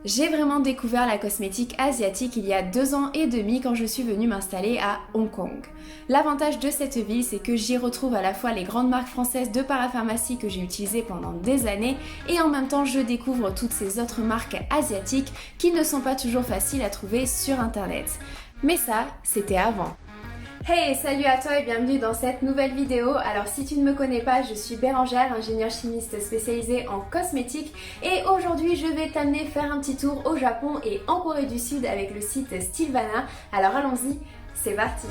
J'ai vraiment découvert la cosmétique asiatique il y a 2 ans et demi quand je suis venue m'installer à Hong Kong. L'avantage de cette ville, c'est que j'y retrouve à la fois les grandes marques françaises de parapharmacie que j'ai utilisées pendant des années et en même temps je découvre toutes ces autres marques asiatiques qui ne sont pas toujours faciles à trouver sur internet. Mais ça, c'était avant. Hey, salut à toi et bienvenue dans cette nouvelle vidéo. Alors si tu ne me connais pas, je suis Bérangère, ingénieure chimiste spécialisée en cosmétique et aujourd'hui je vais t'amener faire un petit tour au Japon et en Corée du Sud avec le site Stylevana. Alors allons-y, c'est parti.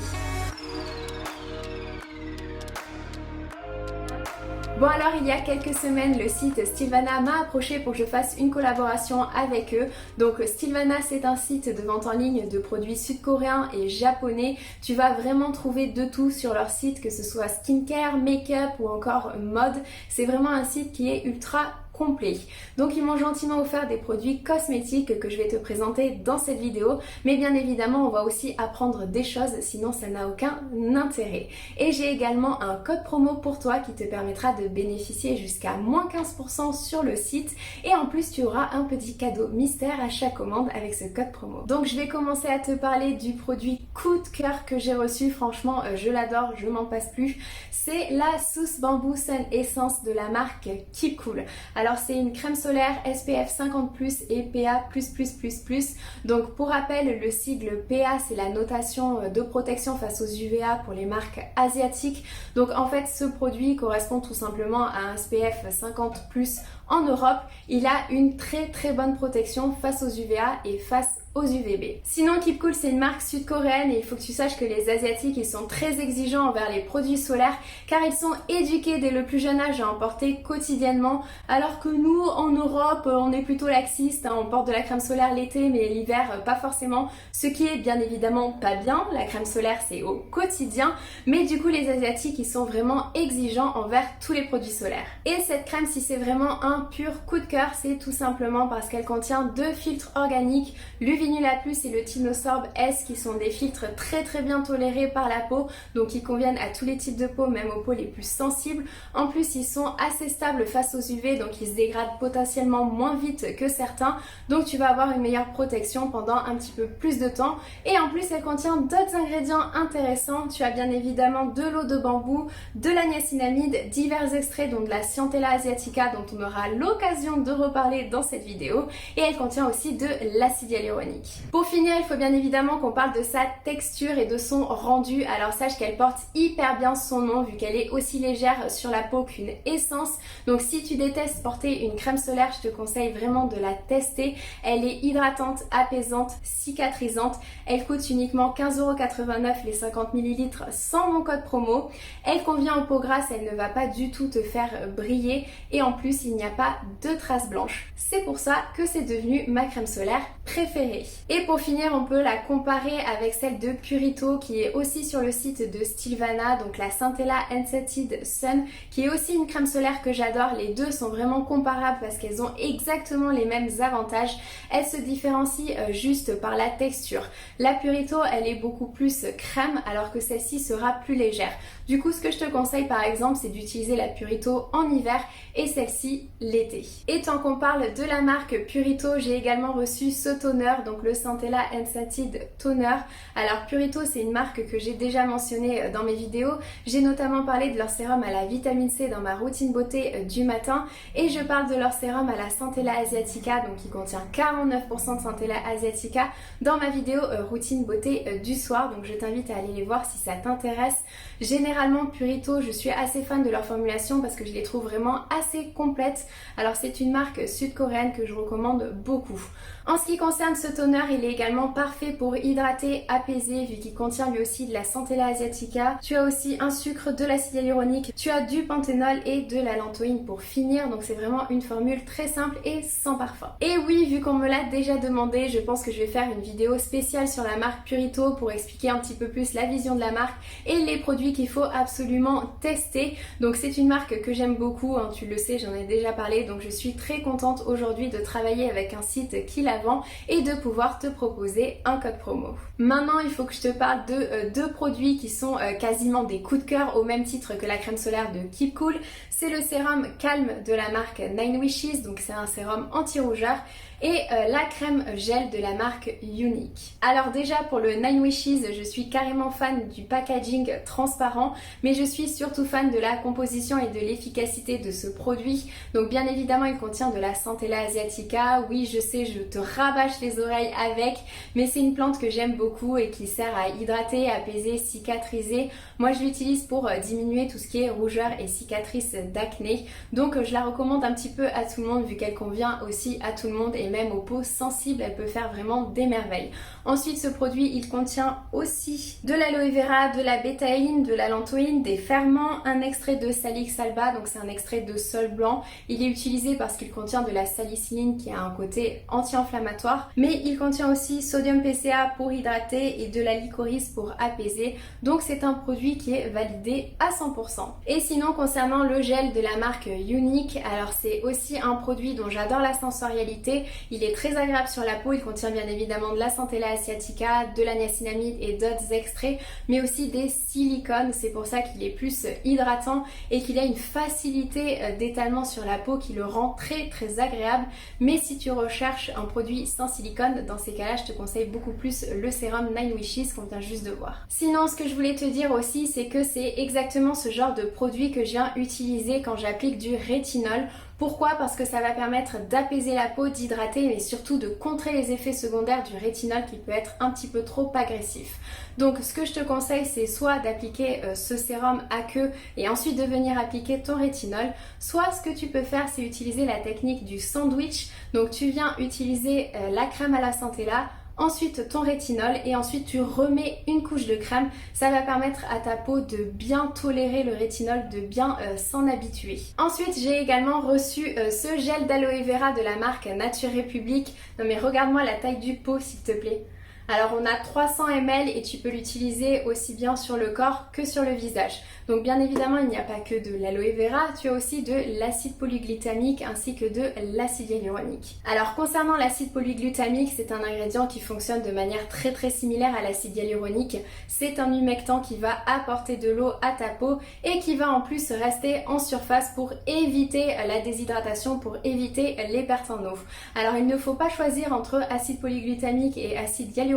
Bon alors il y a quelques semaines le site Stylevana m'a approché pour que je fasse une collaboration avec eux. Donc Stylevana c'est un site de vente en ligne de produits sud-coréens et japonais. Tu vas vraiment trouver de tout sur leur site, que ce soit skincare, make-up ou encore mode. C'est vraiment un site qui est ultra complet. Donc ils m'ont gentiment offert des produits cosmétiques que je vais te présenter dans cette vidéo, mais bien évidemment on va aussi apprendre des choses, sinon ça n'a aucun intérêt. Et j'ai également un code promo pour toi qui te permettra de bénéficier jusqu'à moins 15% sur le site et en plus tu auras un petit cadeau mystère à chaque commande avec ce code promo. Donc je vais commencer à te parler du produit coup de cœur que j'ai reçu, franchement je l'adore, je m'en passe plus. C'est la Sooth Bamboo Sun Essence de la marque Keep Cool. Alors c'est une crème solaire SPF 50+ et PA++++. Donc pour rappel, le sigle PA c'est la notation de protection face aux UVA pour les marques asiatiques. Donc en fait ce produit correspond tout simplement à un SPF 50+ en Europe. Il a une très bonne protection face aux UVA et face aux UVB. Sinon Keep Cool c'est une marque sud-coréenne et il faut que tu saches que les asiatiques ils sont très exigeants envers les produits solaires car ils sont éduqués dès le plus jeune âge à en porter quotidiennement, alors que nous en Europe on est plutôt laxiste, hein, on porte de la crème solaire l'été mais l'hiver pas forcément, ce qui est bien évidemment pas bien. La crème solaire c'est au quotidien, mais du coup les asiatiques ils sont vraiment exigeants envers tous les produits solaires. Et cette crème, si c'est vraiment un pur coup de cœur, c'est tout simplement parce qu'elle contient 2 filtres organiques, l'Uvinula Plus et le Tinosorb S, qui sont des filtres très bien tolérés par la peau, donc ils conviennent à tous les types de peau, même aux peaux les plus sensibles. En plus ils sont assez stables face aux UV, donc ils se dégradent potentiellement moins vite que certains, donc tu vas avoir une meilleure protection pendant un petit peu plus de temps. Et en plus elle contient d'autres ingrédients intéressants. Tu as bien évidemment de l'eau de bambou, de la niacinamide, divers extraits dont de la Centella asiatica dont on aura l'occasion de reparler dans cette vidéo, et elle contient aussi de l'acide hyaluronique. Pour finir, il faut bien évidemment qu'on parle de sa texture et de son rendu. Alors sache qu'elle porte hyper bien son nom vu qu'elle est aussi légère sur la peau qu'une essence. Donc si tu détestes porter une crème solaire, je te conseille vraiment de la tester. Elle est hydratante, apaisante, cicatrisante. Elle coûte uniquement 15,89€ les 50 ml sans mon code promo. Elle convient aux peaux grasses, elle ne va pas du tout te faire briller et en plus il n'y a pas de traces blanches. C'est pour ça que c'est devenu ma crème solaire préférée. Et pour finir, on peut la comparer avec celle de Purito qui est aussi sur le site de Stylevana, donc la Centella Unscented Sun, qui est aussi une crème solaire que j'adore. Les deux sont vraiment comparables parce qu'elles ont exactement les mêmes avantages. Elles se différencient juste par la texture. La Purito, elle est beaucoup plus crème alors que celle-ci sera plus légère. Du coup, ce que je te conseille par exemple, c'est d'utiliser la Purito en hiver et celle-ci l'été. Et tant qu'on parle de la marque Purito, j'ai également reçu ce toner, donc le Centella Unscented Toner. Alors Purito c'est une marque que j'ai déjà mentionnée dans mes vidéos. J'ai notamment parlé de leur sérum à la vitamine C dans ma routine beauté du matin et je parle de leur sérum à la Centella Asiatica, donc qui contient 49% de Centella Asiatica dans ma vidéo routine beauté du soir, donc je t'invite à aller les voir si ça t'intéresse. Généralement Purito, je suis assez fan de leur formulation parce que je les trouve vraiment assez complètes. Alors c'est une marque sud-coréenne que je recommande beaucoup. En ce qui concerne ce toner, il est également parfait pour hydrater, apaiser, vu qu'il contient lui aussi de la Centella Asiatica. Tu as aussi un sucre, de l'acide hyaluronique, tu as du panthénol et de la lantoïne pour finir, donc c'est vraiment une formule très simple et sans parfum. Et oui, vu qu'on me l'a déjà demandé, je pense que je vais faire une vidéo spéciale sur la marque Purito pour expliquer un petit peu plus la vision de la marque et les produits qu'il faut absolument tester. Donc c'est une marque que j'aime beaucoup, hein, tu le sais, j'en ai déjà parlé, donc je suis très contente aujourd'hui de travailler avec un site qui la vend et de pouvoir te proposer un code promo. Maintenant, il faut que je te parle de deux produits qui sont quasiment des coups de cœur au même titre que la crème solaire de Keep Cool. C'est le sérum Calme de la marque Nine Wishes, donc c'est un sérum anti-rougeur, et la crème gel de la marque Unique. Alors déjà pour le Nine Wishes, je suis carrément fan du packaging transparent, mais je suis surtout fan de la composition et de l'efficacité de ce produit. Donc bien évidemment il contient de la Centella asiatica, oui je sais je te rabâche les oreilles avec, mais c'est une plante que j'aime beaucoup et qui sert à hydrater, apaiser, cicatriser. Moi je l'utilise pour diminuer tout ce qui est rougeur et cicatrices d'acné, donc je la recommande un petit peu à tout le monde vu qu'elle convient aussi à tout le monde et même aux peaux sensibles elle peut faire vraiment des merveilles. Ensuite ce produit il contient aussi de l'aloe vera, de la bétaïne, de la lantoïne, des ferments, un extrait de Salix alba, donc c'est un extrait de sol blanc. Il est utilisé parce qu'il contient de la salicyline qui a un côté anti-inflammatoire, mais il contient aussi sodium PCA pour hydrater et de la licorice pour apaiser, donc c'est un produit qui est validé à 100%. Et sinon concernant le gel de la marque Unique, alors c'est aussi un produit dont j'adore la sensorialité, il est très agréable sur la peau, il contient bien évidemment de la Centella asiatica, de la niacinamide et d'autres extraits, mais aussi des silicones, c'est pour ça qu'il est plus hydratant et qu'il a une facilité d'étalement sur la peau qui le rend très très agréable. Mais si tu recherches un produit sans silicone, dans ces cas-là je te conseille beaucoup plus le sérum Nine Wishes qu'on vient juste de voir. Sinon ce que je voulais te dire aussi c'est que c'est exactement ce genre de produit que je viens utiliser quand j'applique du rétinol. Pourquoi? Parce que ça va permettre d'apaiser la peau, d'hydrater, mais surtout de contrer les effets secondaires du rétinol qui peut être un petit peu trop agressif. Donc ce que je te conseille c'est soit d'appliquer ce sérum à queue et ensuite de venir appliquer ton rétinol, soit ce que tu peux faire c'est utiliser la technique du sandwich. Donc tu viens utiliser la crème à la Centella, ensuite ton rétinol et ensuite tu remets une couche de crème. Ça va permettre à ta peau de bien tolérer le rétinol, de bien s'en habituer. Ensuite j'ai également reçu ce gel d'aloe vera de la marque Nature République. Non mais regarde-moi la taille du pot s'il te plaît. Alors on a 300 ml et tu peux l'utiliser aussi bien sur le corps que sur le visage. Donc bien évidemment il n'y a pas que de l'aloe vera, tu as aussi de l'acide polyglutamique ainsi que de l'acide hyaluronique. Alors concernant l'acide polyglutamique, c'est un ingrédient qui fonctionne de manière très très similaire à l'acide hyaluronique. C'est un humectant qui va apporter de l'eau à ta peau et qui va en plus rester en surface pour éviter la déshydratation, pour éviter les pertes en eau. Alors il ne faut pas choisir entre acide polyglutamique et acide hyaluronique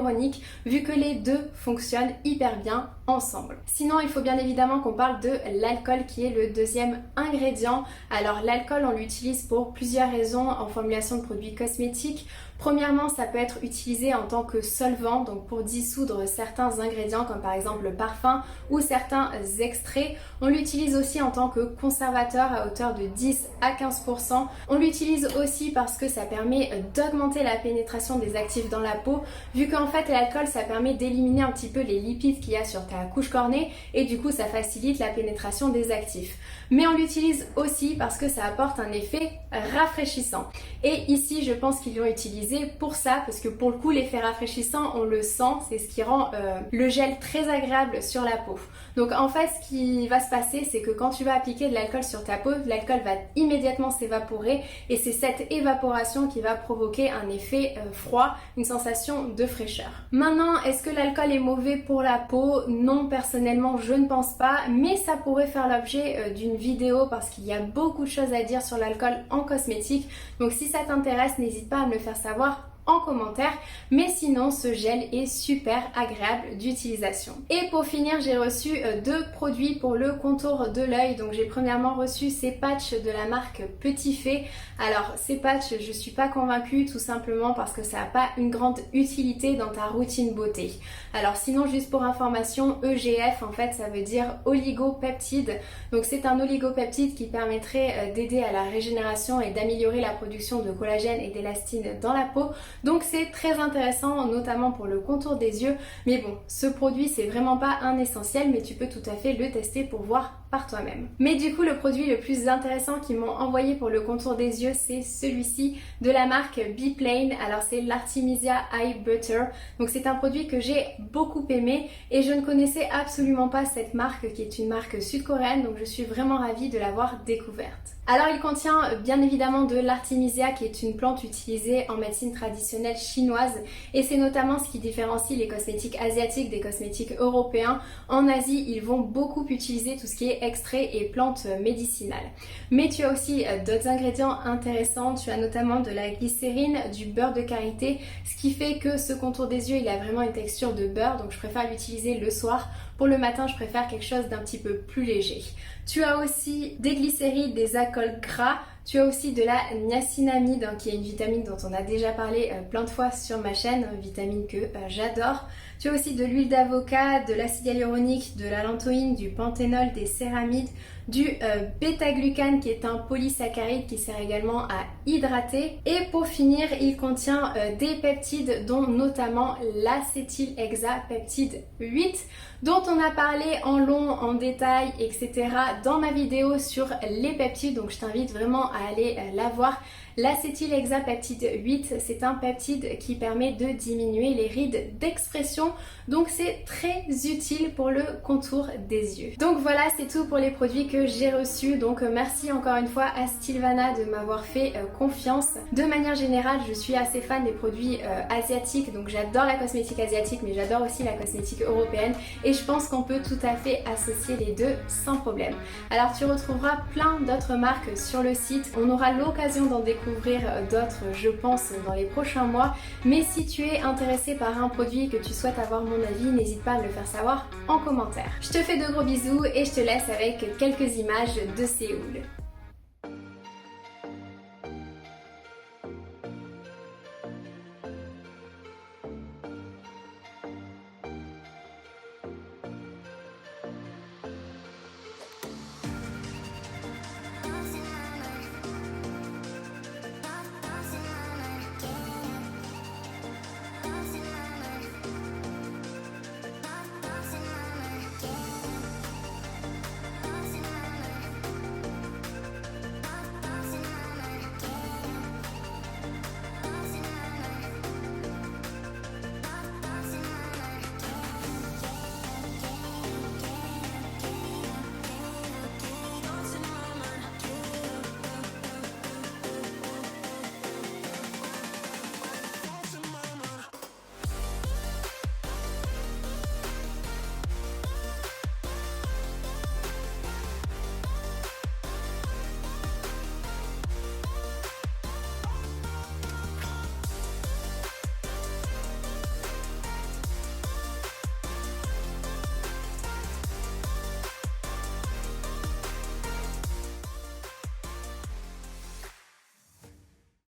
vu que les deux fonctionnent hyper bien ensemble. Sinon il faut bien évidemment qu'on parle de l'alcool qui est le deuxième ingrédient. Alors l'alcool on l'utilise pour plusieurs raisons en formulation de produits cosmétiques. Premièrement, ça peut être utilisé en tant que solvant, donc pour dissoudre certains ingrédients comme par exemple le parfum ou certains extraits. On l'utilise aussi en tant que conservateur à hauteur de 10 à 15%. On l'utilise aussi parce que ça permet d'augmenter la pénétration des actifs dans la peau, vu qu'en fait l'alcool ça permet d'éliminer un petit peu les lipides qu'il y a sur ta couche cornée et du coup ça facilite la pénétration des actifs. Mais on l'utilise aussi parce que ça apporte un effet rafraîchissant. Et ici je pense qu'ils l'ont utilisé pour ça, parce que pour le coup l'effet rafraîchissant on le sent, c'est ce qui rend le gel très agréable sur la peau. Donc en fait ce qui va se passer c'est que quand tu vas appliquer de l'alcool sur ta peau, l'alcool va immédiatement s'évaporer et c'est cette évaporation qui va provoquer un effet froid, une sensation de fraîcheur. Maintenant est-ce que l'alcool est mauvais pour la peau? Non, personnellement je ne pense pas, mais ça pourrait faire l'objet d'une vidéo parce qu'il y a beaucoup de choses à dire sur l'alcool en cosmétique. Donc si ça t'intéresse, n'hésite pas à me le faire savoir en commentaire, mais sinon ce gel est super agréable d'utilisation. Et pour finir j'ai reçu deux produits pour le contour de l'œil. Donc j'ai premièrement reçu ces patchs de la marque Petit Fait. Alors ces patchs je suis pas convaincue tout simplement parce que ça n'a pas une grande utilité dans ta routine beauté. Alors sinon juste pour information, EGF en fait ça veut dire oligopeptide. Donc c'est un oligopeptide qui permettrait d'aider à la régénération et d'améliorer la production de collagène et d'élastine dans la peau. Donc c'est très intéressant notamment pour le contour des yeux, mais bon ce produit c'est vraiment pas un essentiel, mais tu peux tout à fait le tester pour voir par toi-même. Mais du coup le produit le plus intéressant qu'ils m'ont envoyé pour le contour des yeux c'est celui-ci de la marque Biplane. Alors c'est l'Artemisia Eye Butter, donc c'est un produit que j'ai beaucoup aimé et je ne connaissais absolument pas cette marque qui est une marque sud-coréenne, donc je suis vraiment ravie de l'avoir découverte. Alors il contient bien évidemment de l'artémisia qui est une plante utilisée en médecine traditionnelle chinoise et c'est notamment ce qui différencie les cosmétiques asiatiques des cosmétiques européens. En Asie ils vont beaucoup utiliser tout ce qui est extraits et plantes médicinales. Mais tu as aussi d'autres ingrédients intéressants, tu as notamment de la glycérine, du beurre de karité, ce qui fait que ce contour des yeux il a vraiment une texture de beurre, donc je préfère l'utiliser le soir. Pour le matin, je préfère quelque chose d'un petit peu plus léger. Tu as aussi des glycérides, des alcools gras. Tu as aussi de la niacinamide, qui est une vitamine dont on a déjà parlé plein de fois sur ma chaîne, vitamine que j'adore. Tu as aussi de l'huile d'avocat, de l'acide hyaluronique, de la lantoïne, du panthénol, des céramides, du bêta-glucane qui est un polysaccharide qui sert également à hydrater. Et pour finir, il contient des peptides dont notamment l'acétylhexapeptide 8 dont on a parlé en long, en détail, etc. dans ma vidéo sur les peptides, donc je t'invite vraiment à aller la voir. L'acétylhexapeptide 8, c'est un peptide qui permet de diminuer les rides d'expression, donc c'est très utile pour le contour des yeux. Donc voilà, c'est tout pour les produits que j'ai reçus, donc merci encore une fois à Stilvana de m'avoir fait confiance. De manière générale, je suis assez fan des produits asiatiques, donc j'adore la cosmétique asiatique, mais j'adore aussi la cosmétique européenne, et je pense qu'on peut tout à fait associer les deux sans problème. Alors tu retrouveras plein d'autres marques sur le site, on aura l'occasion d'en découvrir d'autres je pense dans les prochains mois, mais si tu es intéressé par un produit et que tu souhaites avoir mon avis, n'hésite pas à me le faire savoir en commentaire. Je te fais de gros bisous et je te laisse avec quelques images de Séoul.